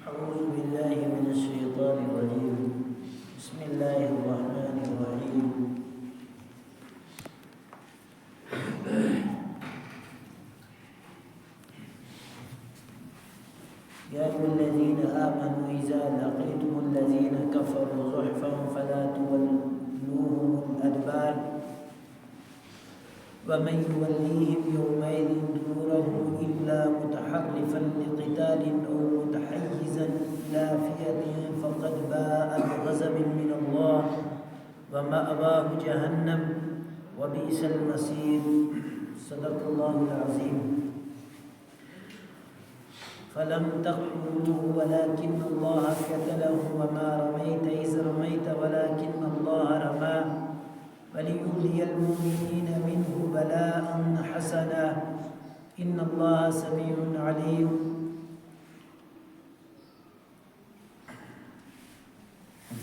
أعوذ بالله من الشيطان الرجيم. بسم الله الرحمن الرحيم. يا أيها الذين آمنوا إذا لقيتم الذين كفروا زحفا فلا تولوهم الأدبار ومن يوليهم يومئذ دبره إلا متحرفا لقتال أو متحيزا إلى فئة فقد باء بغضب من الله ومأواه جهنم وبئس المصير. صدق الله العظيم. فلم تقتلوه ولكن الله قتله وما رميت إذ رميت ولكن الله رمى وليبلي المؤمنين منه بلاء حسنا إن الله سميع عليم.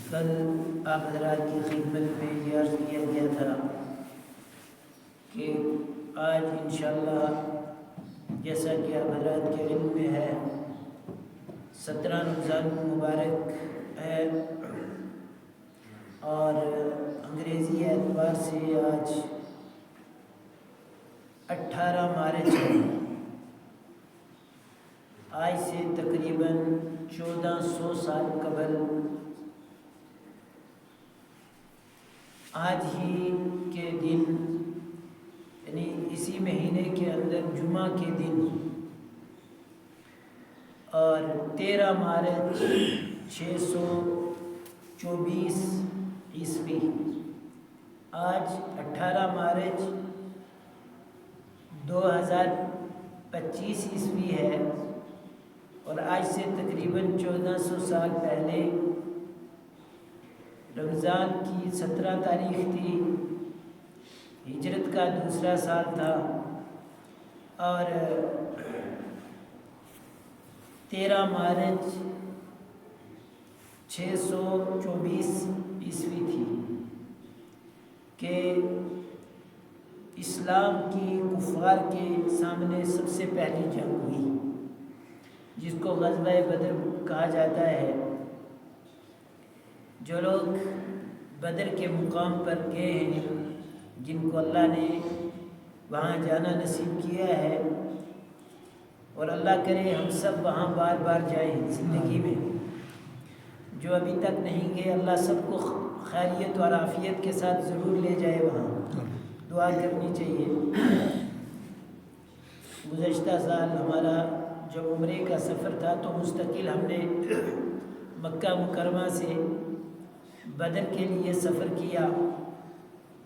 کل آپ حضرات کی خدمت میں یہ عرض کیا گیا تھا کہ آج انشاءاللہ جیسا کہ آپ حضرات کے علم میں ہے 17 رمضان مبارک ہے اور انگریزی اعتبار سے آج 18 مارچ ہے. آج سے تقریباً 1400 سال قبل آج ہی کے دن یعنی اسی مہینے کے اندر جمعہ کے دن اور 13 مارچ 624 عیسوی آج 18 مارچ 2025 عیسوی ہے اور آج سے تقریباً 1400 سال پہلے رمضان کی 17 تاریخ تھی. ہجرت کا دوسرا سال تھا اور 13 مارچ 624 عیسوی تھی کہ اسلام کی کفار کے سامنے سب سے پہلی جنگ ہوئی جس کو غزوہ بدر کہا جاتا ہے. جو لوگ بدر کے مقام پر گئے ہیں جن کو اللہ نے وہاں جانا نصیب کیا ہے اور اللہ کرے ہم سب وہاں بار بار جائیں زندگی میں. جو ابھی تک نہیں گئے اللہ سب کو خیریت اور عافیت کے ساتھ ضرور لے جائے. وہاں دعا کرنی چاہیے. گزشتہ سال ہمارا جو عمرے کا سفر تھا تو مستقل ہم نے مکہ مکرمہ سے بدر کے لیے سفر کیا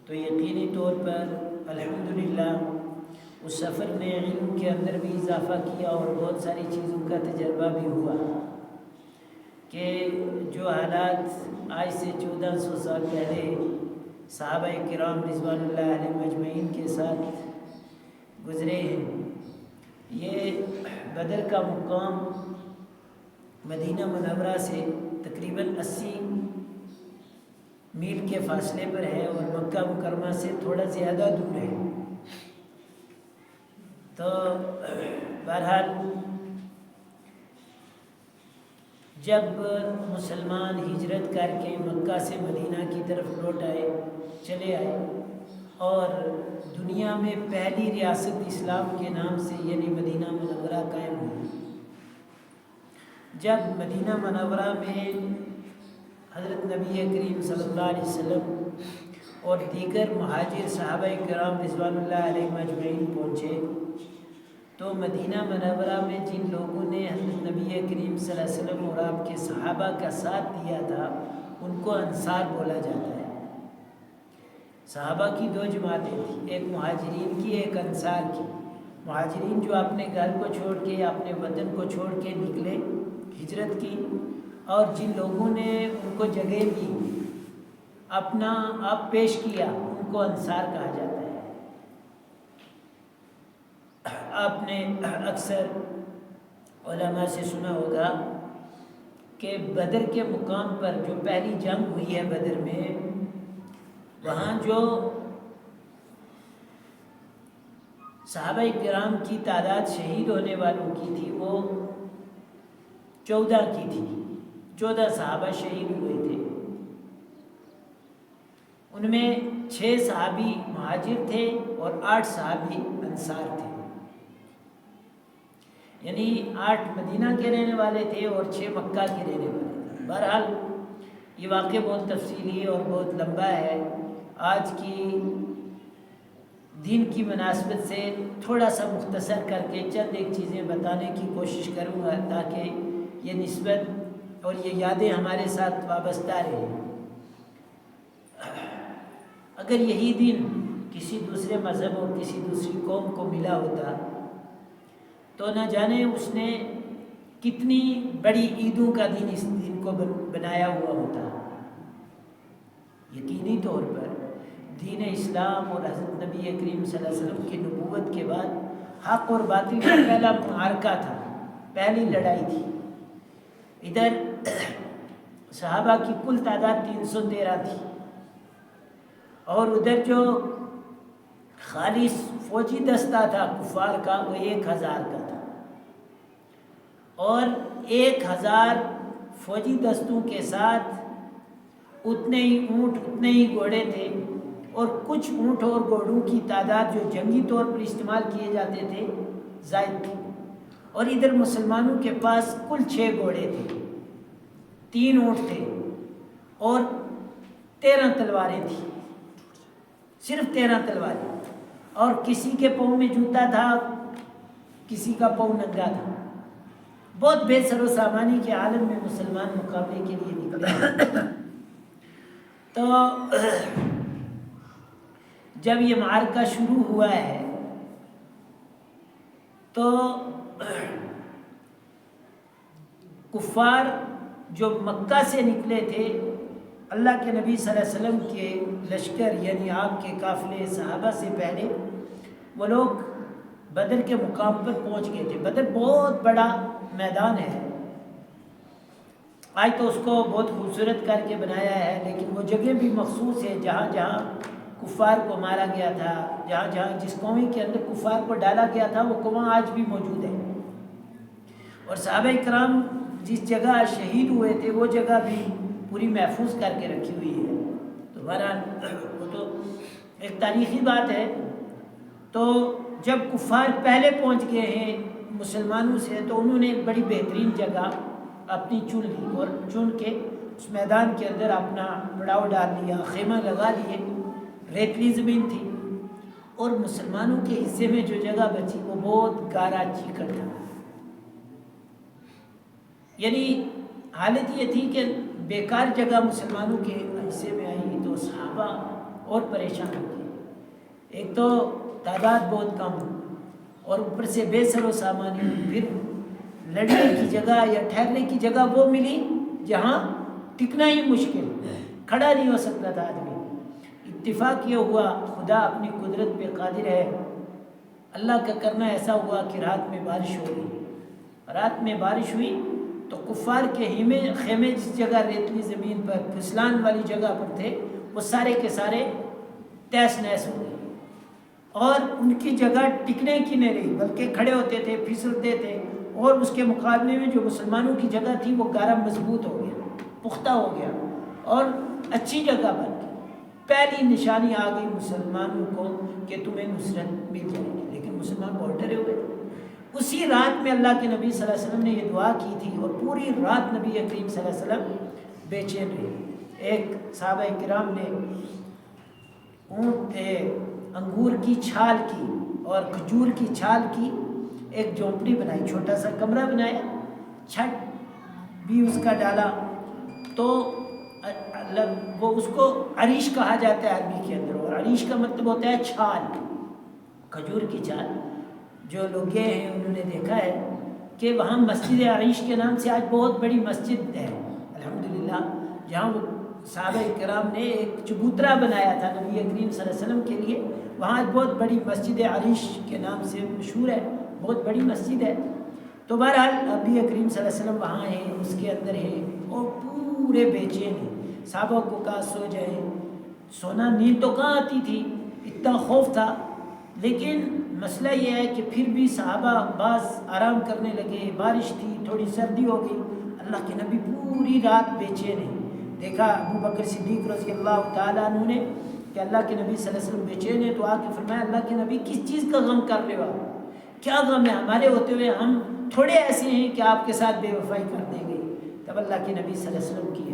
تو یقینی طور پر الحمدللہ اس سفر نے علم کے اندر بھی اضافہ کیا اور بہت ساری چیزوں کا تجربہ بھی ہوا کہ جو حالات آج سے 1400 سال پہلے صحابہ کرام رضوان اللہ علیہ مجمعین کے ساتھ گزرے ہیں. یہ بدر کا مقام مدینہ منورہ سے تقریباً 80 میل کے فاصلے پر ہے اور مکہ مکرمہ سے تھوڑا زیادہ دور ہے. تو بہرحال جب مسلمان ہجرت کر کے مکہ سے مدینہ کی طرف لوٹ آئے چلے آئے اور دنیا میں پہلی ریاست اسلام کے نام سے یعنی مدینہ منورہ قائم ہوئی. جب مدینہ منورہ میں حضرت نبی کریم صلی اللہ علیہ وسلم اور دیگر مہاجر صحابہ کرام رضوان اللہ علیہ مجمعین پہنچے تو مدینہ منورہ میں جن لوگوں نے حضرت نبی کریم صلی اللہ علیہ وسلم اور آپ کے صحابہ کا ساتھ دیا تھا ان کو انصار بولا جاتا ہے. صحابہ کی 2 جماعتیں تھیں، ایک مہاجرین کی ایک انصار کی. مہاجرین جو اپنے گھر کو چھوڑ کے اپنے وطن کو چھوڑ کے نکلے ہجرت کی اور جن لوگوں نے ان کو جگہ دی اپنا آپ پیش کیا ان کو انصار کہا جاتا ہے. آپ نے اکثر علماء سے سنا ہوگا کہ بدر کے مقام پر جو پہلی جنگ ہوئی ہے بدر میں وہاں جو صحابہ کرام کی تعداد شہید ہونے والوں کی تھی وہ 14 کی تھی. 14 صحابہ شہید ہوئے تھے. ان میں 6 صحابی مہاجر تھے اور 8 صحابی انصار تھے. یعنی 8 مدینہ کے رہنے والے تھے اور 6 مکہ کے رہنے والے تھے. بہرحال یہ واقعہ بہت تفصیلی اور بہت لمبا ہے. آج کی دین کی مناسبت سے تھوڑا سا مختصر کر کے چند ایک چیزیں بتانے کی کوشش کروں گا تاکہ یہ نسبت اور یہ یادیں ہمارے ساتھ وابستہ رہیں. اگر یہی دن کسی دوسرے مذہب اور کسی دوسری قوم کو ملا ہوتا تو نہ جانے اس نے کتنی بڑی عیدوں کا دن اس دن کو بنایا ہوا ہوتا. یقینی طور پر دین اسلام اور حضرت نبی کریم صلی اللہ علیہ وسلم کی نبوت کے بعد حق اور باطل کا پہلا معرکہ تھا، پہلی لڑائی تھی. ادھر صحابہ کی کل تعداد 313 تھی اور ادھر جو خالص فوجی دستہ تھا کفار کا وہ 1000 کا تھا. اور 1000 فوجی دستوں کے ساتھ اتنے ہی اونٹ اتنے ہی گھوڑے تھے اور کچھ اونٹ اور گھوڑوں کی تعداد جو جنگی طور پر استعمال کیے جاتے تھے زائد تھی. اور ادھر مسلمانوں کے پاس کل 6 گھوڑے تھے، 3 اونٹ تھے اور 13 تلواریں تھیں. صرف 13 تلواریں. اور کسی کے پاؤں میں جوتا تھا، کسی کا پاؤں ننگا تھا. بہت بے سر و سامانی کے عالم میں مسلمان مقابلے کے لیے نکلے. تو جب یہ معرکہ شروع ہوا ہے تو کفار جو مکہ سے نکلے تھے، اللہ کے نبی صلی اللہ علیہ وسلم کے لشکر یعنی آپ کے قافلے صحابہ سے پہلے وہ لوگ بدر کے مقام پر پہنچ گئے تھے. بدر بہت بڑا میدان ہے. آج تو اس کو بہت خوبصورت کر کے بنایا ہے، لیکن وہ جگہ بھی مخصوص ہے جہاں جہاں کفار کو مارا گیا تھا، جہاں جہاں جس قومی کے اندر کفار کو ڈالا گیا تھا وہ قوم آج بھی موجود ہے. اور صحابہ کرام جس جگہ شہید ہوئے تھے وہ جگہ بھی پوری محفوظ کر کے رکھی ہوئی ہے. تو بہرحال وہ تو ایک تاریخی بات ہے. تو جب کفار پہلے پہنچ گئے ہیں مسلمانوں سے تو انہوں نے ایک بڑی بہترین جگہ اپنی چن لی اور چن کے اس میدان کے اندر اپنا پڑاؤ ڈال لیا، خیمہ لگا لیے. ریتلی زمین تھی اور مسلمانوں کے حصے میں جو جگہ بچی وہ بہت گارا چیکڑ تھا. یعنی حالت یہ تھی کہ بیکار جگہ مسلمانوں کے حصے میں آئی تو صحابہ اور پریشان ہو گئے. ایک تو تعداد بہت کم اور اوپر سے بے سر و سامانی. پھر لڑنے کی جگہ یا ٹھہرنے کی جگہ وہ ملی جہاں ٹکنا ہی مشکل، کھڑا نہیں ہو سکتا تھا آدمی. اتفاق یہ ہوا خدا اپنی قدرت پہ قادر ہے، اللہ کا کرنا ایسا ہوا کہ رات میں بارش ہو گئی. رات میں بارش ہوئی تو کفار کے خیمے جس جگہ ریتلی زمین پر پھسلان والی جگہ پر تھے وہ سارے کے سارے تیس نیس ہو گئے اور ان کی جگہ ٹکنے کی نہیں رہی بلکہ کھڑے ہوتے تھے، پھسلتے تھے. اور اس کے مقابلے میں جو مسلمانوں کی جگہ تھی وہ گارا مضبوط ہو گیا، پختہ ہو گیا اور اچھی جگہ بن گئی. پہلی نشانی آ گئی مسلمانوں کو کہ تمہیں نصرت مل جائے گی. لیکن مسلمان بہت ڈرے ہوئے تھے. اسی رات میں اللہ کے نبی صلی اللہ علیہ وسلم نے یہ دعا کی تھی اور پوری رات نبی کریم صلی اللہ علیہ وسلم بے چین رہے. ایک صحابہ کرام نے اونٹ انگور کی چھال کی اور کھجور کی چھال کی ایک جھونپڑی بنائی، چھوٹا سا کمرہ بنایا، چھت بھی اس کا ڈالا. تو وہ اس کو عریش کہا جاتا ہے عربی کے اندر، اور عریش کا مطلب ہوتا ہے چھال، کھجور کی چھال. جو لوگ گئے ہیں انہوں نے دیکھا ہے کہ وہاں مسجد عریش کے نام سے آج بہت بڑی مسجد ہے الحمدللہ، جہاں وہ صحابہ کرام نے ایک چبوترا بنایا تھا نبی کریم صلی اللہ علیہ وسلم کے لیے. وہاں بہت بڑی مسجد عریش کے نام سے مشہور ہے، بہت بڑی مسجد ہے. تو بہرحال نبی کریم صلی اللہ علیہ وسلم وہاں ہیں، اس کے اندر ہیں اور پورے بے چین ہیں. صحابہ کو کہا سو جائیں، سونا نیند تو کہاں آتی تھی، اتنا خوف تھا. لیکن مسئلہ یہ ہے کہ پھر بھی صحابہ بعض آرام کرنے لگے. بارش تھی، تھوڑی سردی ہو گئی اللہ کے نبی پوری رات بے چین ہیں. دیکھا ابو بکر صدیق رضی اللہ تعالیٰ عنہ نے کہ اللہ کے نبی صلی اللہ علیہ وسلم بے چین ہے، تو آ کے فرمایا اللہ کے نبی کس چیز کا غم کر رہے ہو؟ کیا غم ہے؟ ہمارے ہوتے ہوئے ہم تھوڑے ایسے ہیں کہ آپ کے ساتھ بے وفائی کر دیں گے. تب اللہ کے نبی صلی اللہ علیہ وسلم کی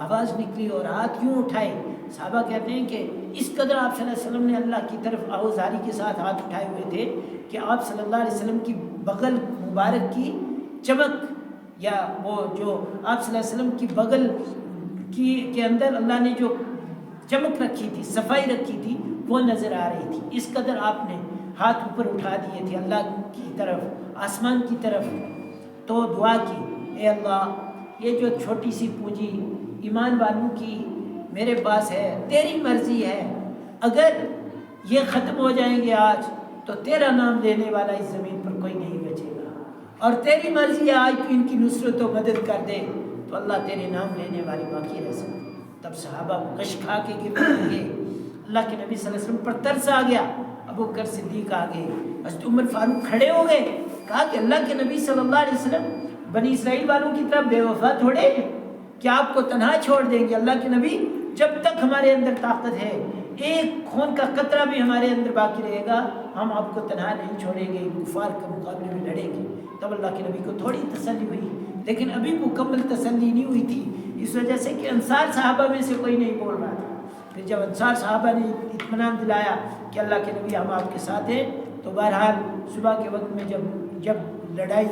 آواز نکلی اور ہاتھ یوں اٹھائے. صحابہ کہتے ہیں کہ اس قدر آپ صلی اللہ علیہ وسلم نے اللہ کی طرف آوازاری کے ساتھ ہاتھ اٹھائے ہوئے تھے کہ آپ صلی اللہ علیہ وسلم کی بغل مبارک کی چمک، یا وہ جو آپ صلی اللہ علیہ وسلم کی بغل کے اندر اللہ نے جو چمک رکھی تھی، صفائی رکھی تھی، وہ نظر آ رہی تھی. اس قدر آپ نے ہاتھ اوپر اٹھا دیے تھے اللہ کی طرف، آسمان کی طرف. تو دعا کی، اے اللہ یہ جو چھوٹی سی پونجی ایمان والوں کی میرے پاس ہے، تیری مرضی ہے، اگر یہ ختم ہو جائیں گے آج تو تیرا نام لینے والا اس زمین پر کوئی نہیں بچے گا، اور تیری مرضی ہے آج تو ان کی نصرت و مدد کر دے تو اللہ تیرے نام لینے والی باقی رہ سکتے. تب صحابہ کش کھا کے گر پڑے. اللہ کے نبی صلی اللہ علیہ وسلم پر ترس آ گیا. ابو بکر صدیق آ گئے، حضرت عمر فاروق کھڑے ہو گئے. کہا کہ اللہ کے نبی صلی اللہ علیہ وسلم بنی اسرائیل والوں کی طرف بے وفا تھوڑے ہیں کہ آپ کو تنہا چھوڑ دیں گے. اللہ کے نبی جب تک ہمارے اندر طاقت ہے، ایک خون کا قطرہ بھی ہمارے اندر باقی رہے گا، ہم آپ کو تنہا نہیں چھوڑیں گے، کفار کے مقابلے میں لڑیں گے. تب اللہ کے نبی کو تھوڑی تسلی ہوئی، لیکن ابھی مکمل تسلی نہیں ہوئی تھی، اس وجہ سے کہ انصار صحابہ میں سے کوئی نہیں بول رہا تھا. پھر جب انصار صحابہ نے اطمینان دلایا کہ اللہ کے نبی ہم آپ کے ساتھ ہیں، تو بہرحال صبح کے وقت میں جب لڑائی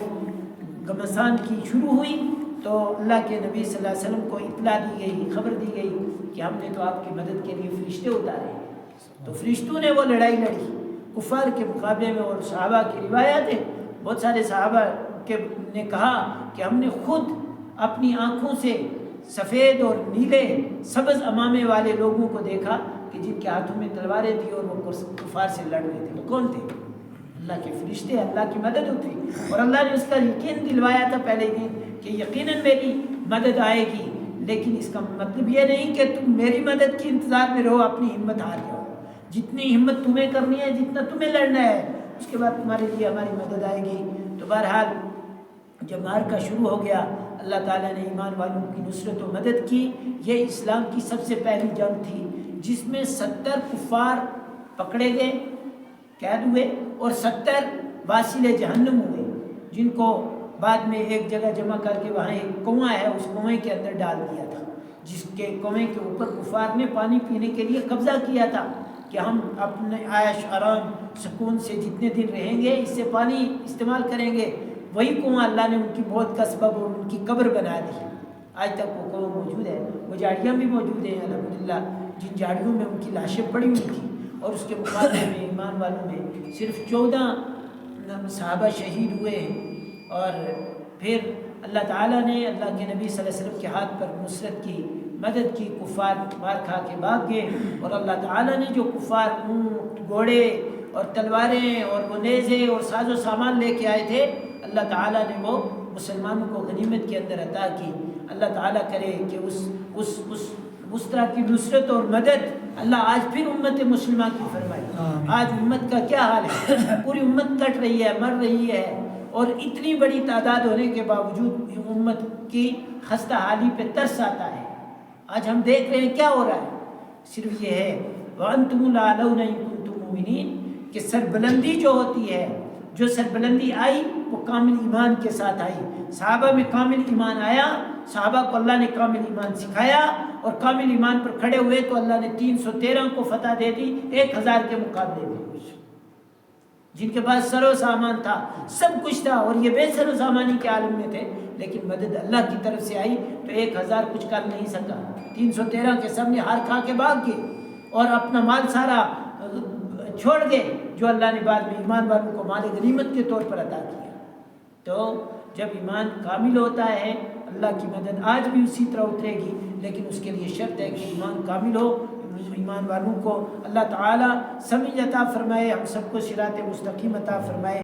گھمسان کی شروع ہوئی تو اللہ کے نبی صلی اللہ علیہ وسلم کو اطلاع دی گئی، خبر دی گئی کہ ہم نے تو آپ کی مدد کے لیے فرشتے اتارے. تو فرشتوں نے وہ لڑائی لڑی کفار کے مقابلے میں. اور صحابہ کی روایات ہے، بہت سارے صحابہ نے کہا کہ ہم نے خود اپنی آنکھوں سے سفید اور نیلے سبز امامے والے لوگوں کو دیکھا کہ جن کے ہاتھوں میں تلواریں تھیں اور وہ کفار سے لڑ رہے تھے. وہ کون تھے؟ اللہ کے فرشتے، اللہ کی مدد ہوتی. اور اللہ نے اس کا یقین دلوایا تھا پہلے دن کہ یقیناً میری مدد آئے گی، لیکن اس کا مطلب یہ نہیں کہ تم میری مدد کے انتظار میں رہو، اپنی ہمت ہار جاؤ. جتنی ہمت تمہیں کرنی ہے، جتنا تمہیں لڑنا ہے، اس کے بعد تمہارے لیے ہماری مدد آئے گی. تو بہرحال جب معرکہ شروع ہو گیا، اللہ تعالیٰ نے ایمان والوں کی نصرت و مدد کی. یہ اسلام کی سب سے پہلی جنگ تھی جس میں 70 کفار پکڑے گئے، قید ہوئے، اور 70 واصل جہنم ہوئے، جن کو بعد میں ایک جگہ جمع کر کے وہاں ایک کنواں ہے، اس کنویں کے اندر ڈال دیا تھا، جس کے کنویں کے اوپر کفار نے پانی پینے کے لیے قبضہ کیا تھا کہ ہم اپنے عیش آرام سکون سے جتنے دن رہیں گے اس سے پانی استعمال کریں گے. وہی کنواں اللہ نے ان کی موت کا سبب اور ان کی قبر بنا دی. آج تک وہ کنواں موجود ہے، وہ جھاڑیاں بھی موجود ہیں الحمدللہ، جن جھاڑیوں میں ان کی لاشیں پڑی ہوئی تھیں. اور اس کے مقابلے میں ایمان والوں میں صرف 14 صحابہ شہید ہوئے ہیں. اور پھر اللہ تعالیٰ نے اللہ کے نبی صلی اللہ علیہ وسلم کے ہاتھ پر نصرت کی، مدد کی. کفار مار کھا کے بھاگ گئے، اور اللہ تعالیٰ نے جو کفار اونٹ، گھوڑے اور تلواریں اور وہ نیزے اور ساز و سامان لے کے آئے تھے، اللہ تعالیٰ نے وہ مسلمانوں کو غنیمت کے اندر عطا کی. اللہ تعالیٰ کرے کہ اس طرح کی نصرت اور مدد اللہ آج پھر امت مسلمہ کی فرمائے. آج امت کا کیا حال ہے؟ پوری امت کٹ رہی ہے، مر رہی ہے، اور اتنی بڑی تعداد ہونے کے باوجود امت کی خستہ حالی پہ ترس آتا ہے. آج ہم دیکھ رہے ہیں کیا ہو رہا ہے. صرف یہ ہے وَأَنْتُمُ الْأَعْلَوْنَ إِن كُنتُم مُؤْمِنِينَ کہ سربلندی جو ہوتی ہے، جو سربلندی آئی وہ کامل ایمان کے ساتھ آئی. صحابہ میں کامل ایمان آیا، صحابہ کو اللہ نے کامل ایمان سکھایا، اور کامل ایمان پر کھڑے ہوئے تو اللہ نے 313 کو فتح دے دی 1000 کے مقابلے میں. جن کے پاس سر و سامان تھا، سب کچھ تھا، اور یہ بے سر و سامانی کے عالم میں تھے، لیکن مدد اللہ کی طرف سے آئی تو 1000 کچھ کر نہیں سکا. 313 کے سامنے ہار کھا کے بھاگ گئے اور اپنا مال سارا چھوڑ گئے جو اللہ نے بعد میں ایمان والوں کو مال غنیمت کے طور پر عطا کیا. تو جب ایمان کامل ہوتا ہے اللہ کی مدد آج بھی اسی طرح اترے گی، لیکن اس کے لیے شرط ہے کہ ایمان کامل ہو. ایمان والوں کو اللہ تعالیٰ سمجھ عطا فرمائے، ہم سب کو صراط مستقیم عطا فرمائے.